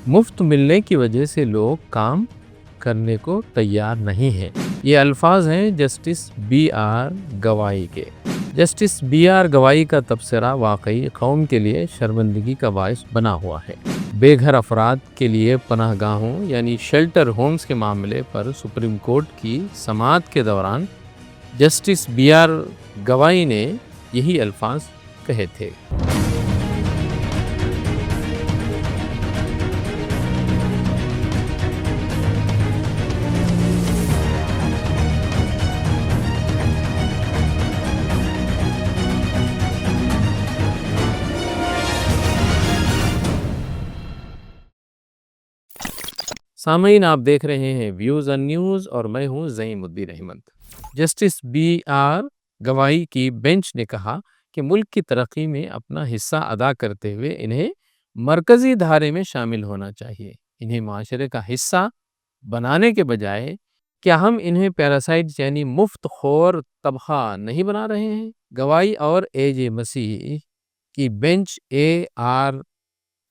مفت ملنے کی وجہ سے لوگ کام کرنے کو تیار نہیں ہیں۔ یہ الفاظ ہیں جسٹس بی آر گوائی کے۔ جسٹس بی آر گوائی کا تبصرہ واقعی قوم کے لیے شرمندگی کا باعث بنا ہوا ہے۔ بے گھر افراد کے لیے پناہ گاہوں یعنی شیلٹر ہومز کے معاملے پر سپریم کورٹ کی سماعت کے دوران جسٹس بی آر گوائی نے یہی الفاظ کہے تھے۔ سامعین، آپ دیکھ رہے ہیں ویوز آن نیوز اور میں ہوں زعیم الدین احمد۔ جسٹس بی آر گوائی کی بینچ نے کہا کہ ملک کی ترقی میں اپنا حصہ ادا کرتے ہوئے انہیں مرکزی دھارے میں شامل ہونا چاہیے۔ انہیں معاشرے کا حصہ بنانے کے بجائے کیا ہم انہیں پیراسائٹ یعنی مفت خور طبقہ نہیں بنا رہے ہیں؟ گوائی اور اے جے مسیح کی بینچ اے آر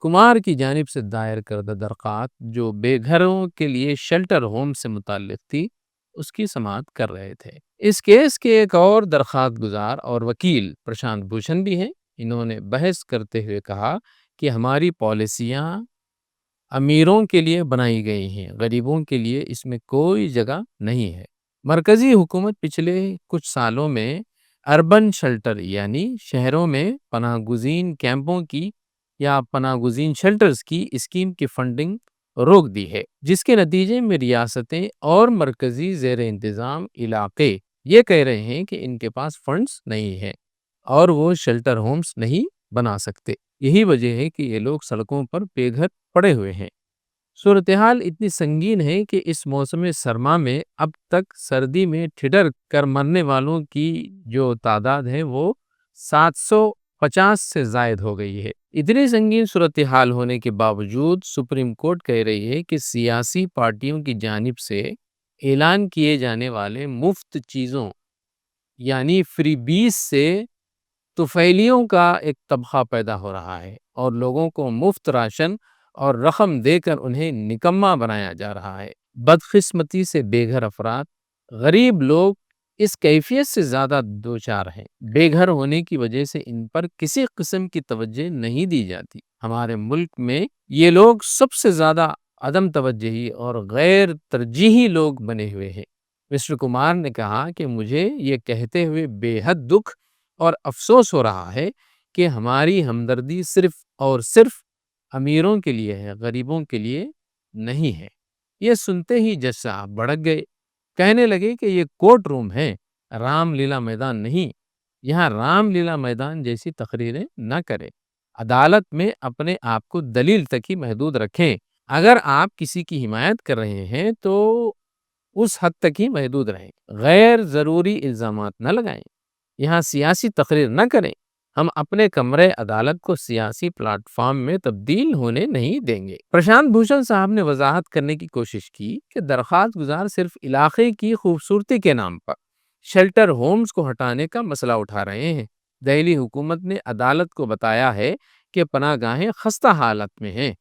کمار کی جانب سے دائر کردہ درخواست جو بے گھروں کے لیے شیلٹر ہوم سے متعلق تھی، اس کی سماعت کر رہے تھے۔ اس کیس کے ایک اور درخواست گزار اور وکیل پرشانت بھوشن بھی ہیں۔ انہوں نے بحث کرتے ہوئے کہا کہ ہماری پالیسیاں امیروں کے لیے بنائی گئی ہیں، غریبوں کے لیے اس میں کوئی جگہ نہیں ہے۔ مرکزی حکومت پچھلے کچھ سالوں میں اربن شیلٹر یعنی شہروں میں پناہ گزین کیمپوں کی یا پناہ گزین شیلٹرز کی اسکیم کی فنڈنگ روک دی ہے، جس کے نتیجے میں ریاستیں اور مرکزی زیر انتظام علاقے یہ کہہ رہے ہیں کہ ان کے پاس فنڈز نہیں ہیں اور وہ شیلٹر ہومز نہیں بنا سکتے۔ یہی وجہ ہے کہ یہ لوگ سڑکوں پر بے گھر پڑے ہوئے ہیں۔ صورتحال اتنی سنگین ہے کہ اس موسم سرما میں اب تک سردی میں ٹھٹر کر مرنے والوں کی جو تعداد ہے وہ 750 سے زائد ہو گئی ہے۔ اتنی سنگین صورتحال ہونے کے باوجود سپریم کورٹ کہہ رہی ہے کہ سیاسی پارٹیوں کی جانب سے اعلان کیے جانے والے مفت چیزوں یعنی فری بیز سے طفیلیوں کا ایک طبقہ پیدا ہو رہا ہے اور لوگوں کو مفت راشن اور رقم دے کر انہیں نکما بنایا جا رہا ہے۔ بدقسمتی سے بے گھر افراد، غریب لوگ اس کیفیت سے زیادہ دوچار ہیں۔ بے گھر ہونے کی وجہ سے ان پر کسی قسم کی توجہ نہیں دی جاتی۔ ہمارے ملک میں یہ لوگ سب سے زیادہ عدم توجہی اور غیر ترجیحی لوگ بنے ہوئے ہیں۔ مسٹر کمار نے کہا کہ مجھے یہ کہتے ہوئے بے حد دکھ اور افسوس ہو رہا ہے کہ ہماری ہمدردی صرف اور صرف امیروں کے لیے ہے، غریبوں کے لیے نہیں ہے۔ یہ سنتے ہی جج صاحب بھڑک گئے، کہنے لگے کہ یہ کورٹ روم ہے، رام لیلا میدان نہیں۔ یہاں رام لیلا میدان جیسی تقریریں نہ کریں۔ عدالت میں اپنے آپ کو دلیل تک ہی محدود رکھیں۔ اگر آپ کسی کی حمایت کر رہے ہیں تو اس حد تک ہی محدود رہیں، غیر ضروری الزامات نہ لگائیں، یہاں سیاسی تقریر نہ کریں۔ ہم اپنے کمرے عدالت کو سیاسی پلیٹ فارم میں تبدیل ہونے نہیں دیں گے۔ پرشانت بھوشن صاحب نے وضاحت کرنے کی کوشش کی کہ درخواست گزار صرف علاقے کی خوبصورتی کے نام پر شیلٹر ہومز کو ہٹانے کا مسئلہ اٹھا رہے ہیں۔ دہلی حکومت نے عدالت کو بتایا ہے کہ پناہ گاہیں خستہ حالت میں ہیں۔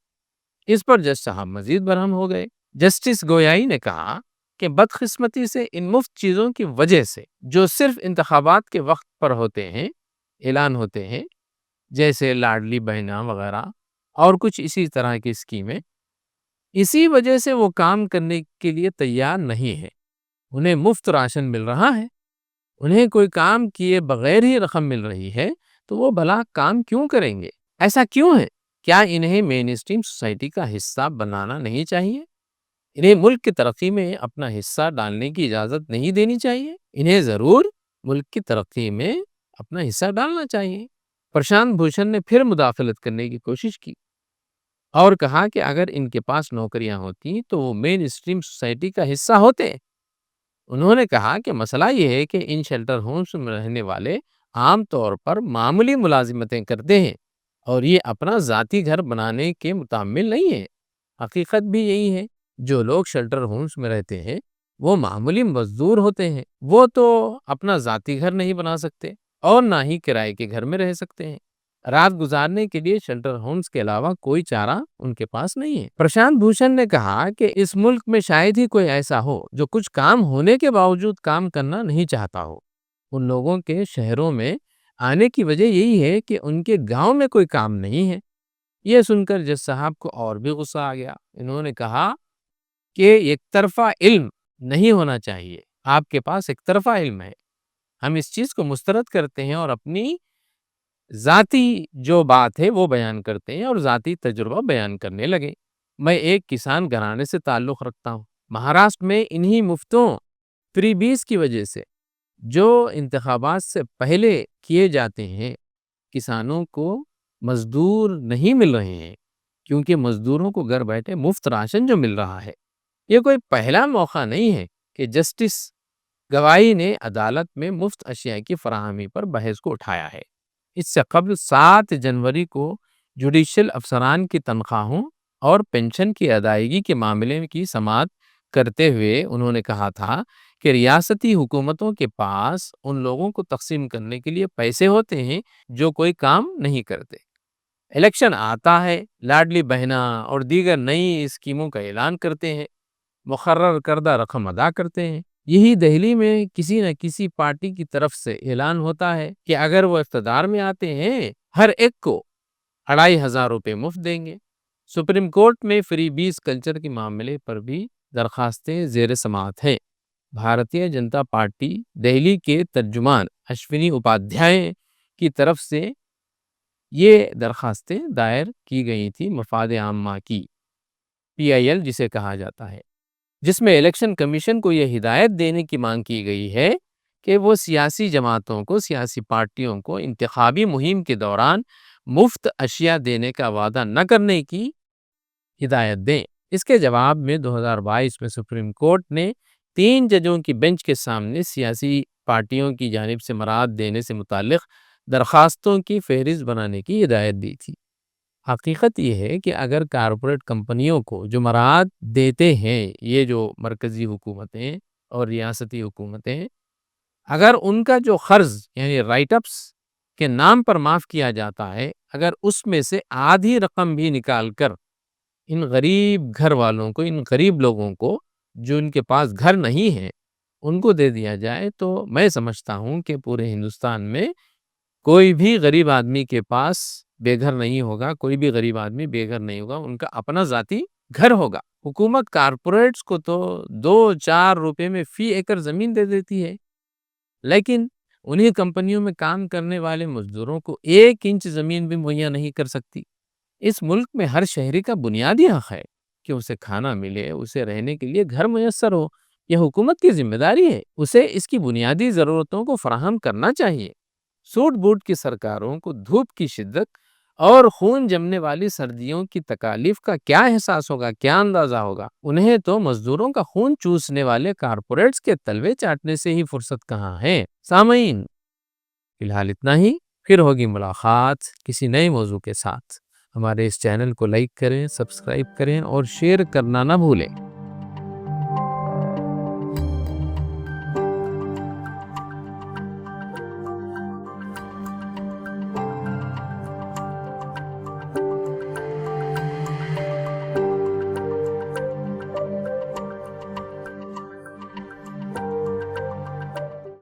اس پر جج صاحب مزید برہم ہو گئے۔ جسٹس گویائی نے کہا کہ بدقسمتی سے ان مفت چیزوں کی وجہ سے جو صرف انتخابات کے وقت پر ہوتے ہیں، اعلان ہوتے ہیں، جیسے لاڈلی بہنا وغیرہ اور کچھ اسی طرح کی اسکیمیں، اسی وجہ سے وہ کام کرنے کے لیے تیار نہیں ہے۔ انہیں مفت راشن مل رہا ہے، انہیں کوئی کام کیے بغیر ہی رقم مل رہی ہے، تو وہ بھلا کام کیوں کریں گے؟ ایسا کیوں ہے؟ کیا انہیں مین اسٹریم سوسائٹی کا حصہ بنانا نہیں چاہیے؟ انہیں ملک کی ترقی میں اپنا حصہ ڈالنے کی اجازت نہیں دینی چاہیے؟ انہیں ضرور ملک کی ترقی میں اپنا حصہ ڈالنا چاہیے۔ پرشانت بھوشن نے پھر مداخلت کرنے کی کوشش کی اور کہا کہ اگر ان کے پاس نوکریاں ہوتی تو وہ مین اسٹریم سوسائٹی کا حصہ ہوتے۔ انہوں نے کہا کہ مسئلہ یہ ہے کہ ان شیلٹر ہومز میں رہنے والے عام طور پر معمولی ملازمتیں کرتے ہیں اور یہ اپنا ذاتی گھر بنانے کے متعمل نہیں ہے۔ حقیقت بھی یہی ہے، جو لوگ شیلٹر ہومز میں رہتے ہیں وہ معمولی مزدور ہوتے ہیں، وہ تو اپنا ذاتی گھر نہیں بنا سکتے اور نہ ہی کرائے کے گھر میں رہ سکتے ہیں۔ رات گزارنے کے لیے شیلٹر ہومز کے علاوہ کوئی چارہ ان کے پاس نہیں ہے۔ پرشانت بھوشن نے کہا کہ اس ملک میں شاید ہی کوئی ایسا ہو جو کچھ کام ہونے کے باوجود کام کرنا نہیں چاہتا ہو۔ ان لوگوں کے شہروں میں آنے کی وجہ یہی ہے کہ ان کے گاؤں میں کوئی کام نہیں ہے۔ یہ سن کر جج صاحب کو اور بھی غصہ آ گیا۔ انہوں نے کہا کہ ایک طرفہ علم نہیں ہونا چاہیے، آپ کے پاس ایک طرفہ علم ہے۔ ہم اس چیز کو مسترد کرتے ہیں اور اپنی ذاتی جو بات ہے وہ بیان کرتے ہیں اور ذاتی تجربہ بیان کرنے لگے۔ میں ایک کسان گھرانے سے تعلق رکھتا ہوں۔ مہاراشٹر میں انہی مفتوں فری بیز کی وجہ سے جو انتخابات سے پہلے کیے جاتے ہیں، کسانوں کو مزدور نہیں مل رہے ہیں، کیونکہ مزدوروں کو گھر بیٹھے مفت راشن جو مل رہا ہے۔ یہ کوئی پہلا موقع نہیں ہے کہ جسٹس گوائی نے عدالت میں مفت اشیاء کی فراہمی پر بحث کو اٹھایا ہے۔ اس سے قبل 7 جنوری کو جوڈیشل افسران کی تنخواہوں اور پنشن کی ادائیگی کے معاملے کی سماعت کرتے ہوئے انہوں نے کہا تھا کہ ریاستی حکومتوں کے پاس ان لوگوں کو تقسیم کرنے کے لیے پیسے ہوتے ہیں جو کوئی کام نہیں کرتے۔ الیکشن آتا ہے، لاڈلی بہنا اور دیگر نئی اسکیموں کا اعلان کرتے ہیں، مقرر کردہ رقم ادا کرتے ہیں۔ یہی دہلی میں کسی نہ کسی پارٹی کی طرف سے اعلان ہوتا ہے کہ اگر وہ اقتدار میں آتے ہیں ہر ایک کو 2500 روپے مفت دیں گے۔ سپریم کورٹ میں فری بیز کلچر کے معاملے پر بھی درخواستیں زیر سماعت ہیں۔ بھارتیہ جنتا پارٹی دہلی کے ترجمان اشونی اپادھیائے کی طرف سے یہ درخواستیں دائر کی گئی تھی، مفاد عامہ کی PIL جسے کہا جاتا ہے، جس میں الیکشن کمیشن کو یہ ہدایت دینے کی مانگ کی گئی ہے کہ وہ سیاسی جماعتوں کو، سیاسی پارٹیوں کو انتخابی مہم کے دوران مفت اشیاء دینے کا وعدہ نہ کرنے کی ہدایت دیں۔ اس کے جواب میں 2022 میں سپریم کورٹ نے 3 ججوں کی بینچ کے سامنے سیاسی پارٹیوں کی جانب سے مراعات دینے سے متعلق درخواستوں کی فہرست بنانے کی ہدایت دی تھی۔ حقیقت یہ ہے کہ اگر کارپوریٹ کمپنیوں کو جو مراعات دیتے ہیں، یہ جو مرکزی حکومتیں اور ریاستی حکومتیں، اگر ان کا جو قرض یعنی رائٹ اپس کے نام پر معاف کیا جاتا ہے، اگر اس میں سے آدھی رقم بھی نکال کر ان غریب گھر والوں کو، ان غریب لوگوں کو جو ان کے پاس گھر نہیں ہے، ان کو دے دیا جائے، تو میں سمجھتا ہوں کہ پورے ہندوستان میں کوئی بھی غریب آدمی کے پاس بے گھر نہیں ہوگا، کوئی بھی غریب آدمی بے گھر نہیں ہوگا، ان کا اپنا ذاتی گھر ہوگا۔ حکومت کارپوریٹس کو تو 2-4 روپے میں فی ایکڑ زمین دے دیتی ہے، لیکن انہی کمپنیوں میں کام کرنے والے مزدوروں کو 1 انچ زمین بھی مہیا نہیں کر سکتی۔ اس ملک میں ہر شہری کا بنیادی حق ہے کہ اسے کھانا ملے، اسے رہنے کے لیے گھر میسر ہو۔ یہ حکومت کی ذمہ داری ہے، اسے اس کی بنیادی ضرورتوں کو فراہم کرنا چاہیے۔ سوٹ بوٹ کی سرکاروں کو دھوپ کی شدت اور خون جمنے والی سردیوں کی تکالیف کا کیا احساس ہوگا، کیا اندازہ ہوگا؟ انہیں تو مزدوروں کا خون چوسنے والے کارپوریٹس کے تلوے چاٹنے سے ہی فرصت کہاں ہے۔ سامعین، فی الحال اتنا ہی، پھر ہوگی ملاقات کسی نئے موضوع کے ساتھ۔ ہمارے اس چینل کو لائک کریں، سبسکرائب کریں اور شیئر کرنا نہ بھولیں۔